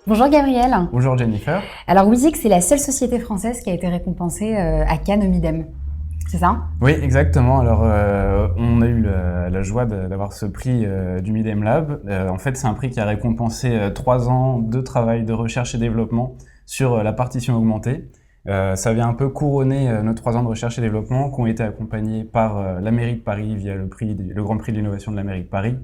Bonjour Gabriel. Bonjour Jennifer. Alors WizX, c'est la seule société française qui a été récompensée à Cannes au Midem. C'est ça? Oui, exactement. Alors, on a eu la joie d'avoir ce prix du Midem Lab. En fait, c'est un prix qui a récompensé 3 ans de travail de recherche et développement sur la partition augmentée. Ça vient un peu couronner nos 3 ans de recherche et développement qui ont été accompagnés par la mairie de Paris via le Grand Prix de l'innovation de la mairie de Paris,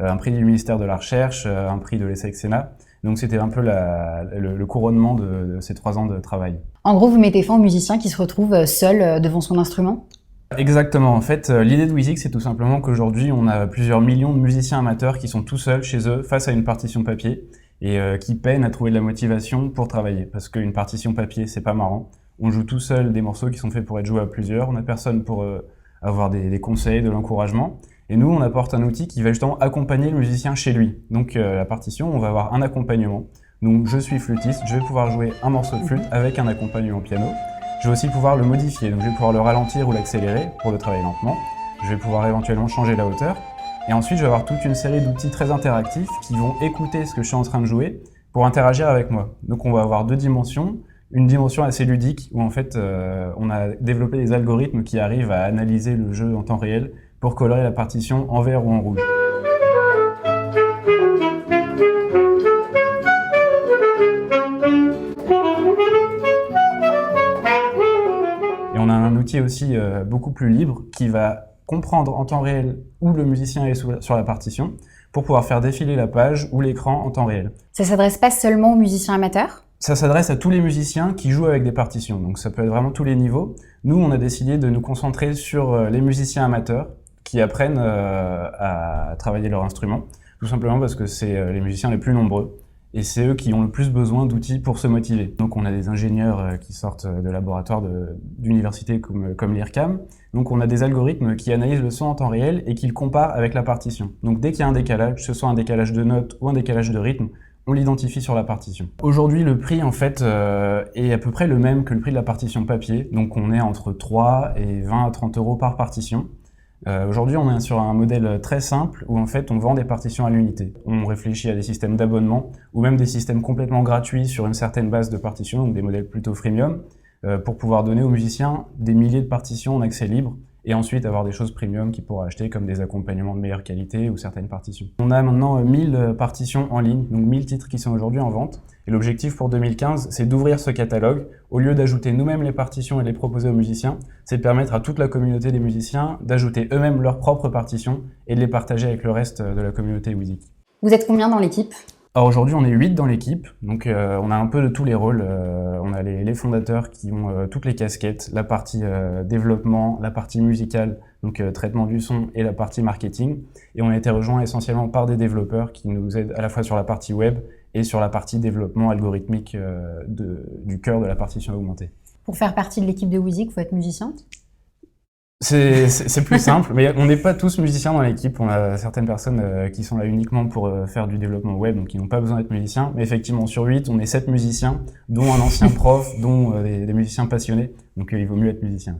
un prix du ministère de la Recherche, un prix de l'ESSEC-Sénat. Donc c'était un peu le couronnement de ces 3 ans de travail. En gros, vous mettez fin au musicien qui se retrouve seul devant son instrument? Exactement. En fait, l'idée de WizX, c'est tout simplement qu'aujourd'hui, on a plusieurs millions de musiciens amateurs qui sont tout seuls chez eux face à une partition papier et qui peinent à trouver de la motivation pour travailler. Parce qu'une partition papier, c'est pas marrant. On joue tout seul des morceaux qui sont faits pour être joués à plusieurs. On n'a personne pour avoir des conseils, de l'encouragement. Et nous, on apporte un outil qui va justement accompagner le musicien chez lui. Donc la partition, on va avoir un accompagnement. Donc je suis flûtiste, je vais pouvoir jouer un morceau de flûte avec un accompagnement piano. Je vais aussi pouvoir le modifier, donc je vais pouvoir le ralentir ou l'accélérer pour le travailler lentement. Je vais pouvoir éventuellement changer la hauteur. Et ensuite, je vais avoir toute une série d'outils très interactifs qui vont écouter ce que je suis en train de jouer pour interagir avec moi. Donc on va avoir 2 dimensions. Une dimension assez ludique où en fait on a développé des algorithmes qui arrivent à analyser le jeu en temps réel pour colorer la partition en vert ou en rouge. Et on a un outil aussi beaucoup plus libre qui va comprendre en temps réel où le musicien est sur la partition pour pouvoir faire défiler la page ou l'écran en temps réel. Ça s'adresse pas seulement aux musiciens amateurs? Ça s'adresse à tous les musiciens qui jouent avec des partitions, donc ça peut être vraiment tous les niveaux. Nous, on a décidé de nous concentrer sur les musiciens amateurs qui apprennent à travailler leur instrument, tout simplement parce que c'est les musiciens les plus nombreux et c'est eux qui ont le plus besoin d'outils pour se motiver. Donc on a des ingénieurs qui sortent de laboratoires d'universités comme l'IRCAM. Donc on a des algorithmes qui analysent le son en temps réel et qui le comparent avec la partition. Donc dès qu'il y a un décalage, que ce soit un décalage de notes ou un décalage de rythme, on l'identifie sur la partition. Aujourd'hui, le prix en fait est à peu près le même que le prix de la partition papier. Donc on est entre 3 et 20 à 30 € par partition. Aujourd'hui, on est sur un modèle très simple où en fait on vend des partitions à l'unité. On réfléchit à des systèmes d'abonnement ou même des systèmes complètement gratuits sur une certaine base de partitions, donc des modèles plutôt freemium, pour pouvoir donner aux musiciens des milliers de partitions en accès libre et ensuite avoir des choses premium qu'ils pourraient acheter comme des accompagnements de meilleure qualité ou certaines partitions. On a maintenant 1000 partitions en ligne, donc 1000 titres qui sont aujourd'hui en vente. Et l'objectif pour 2015, c'est d'ouvrir ce catalogue. Au lieu d'ajouter nous-mêmes les partitions et de les proposer aux musiciens, c'est de permettre à toute la communauté des musiciens d'ajouter eux-mêmes leurs propres partitions et de les partager avec le reste de la communauté WizX. Vous êtes combien dans l'équipe? Alors aujourd'hui, on est 8 dans l'équipe, donc on a un peu de tous les rôles. On a les fondateurs qui ont toutes les casquettes, la partie développement, la partie musicale, donc traitement du son, et la partie marketing. Et on a été rejoint essentiellement par des développeurs qui nous aident à la fois sur la partie web et sur la partie développement algorithmique du cœur de la partition augmentée. Pour faire partie de l'équipe de WizX, il faut être musicien? C'est plus simple, mais on n'est pas tous musiciens dans l'équipe. On a certaines personnes qui sont là uniquement pour faire du développement web, donc qui n'ont pas besoin d'être musiciens. Mais effectivement, sur 8, on est 7 musiciens, dont un ancien prof, dont des musiciens passionnés. Donc il vaut mieux être musicien.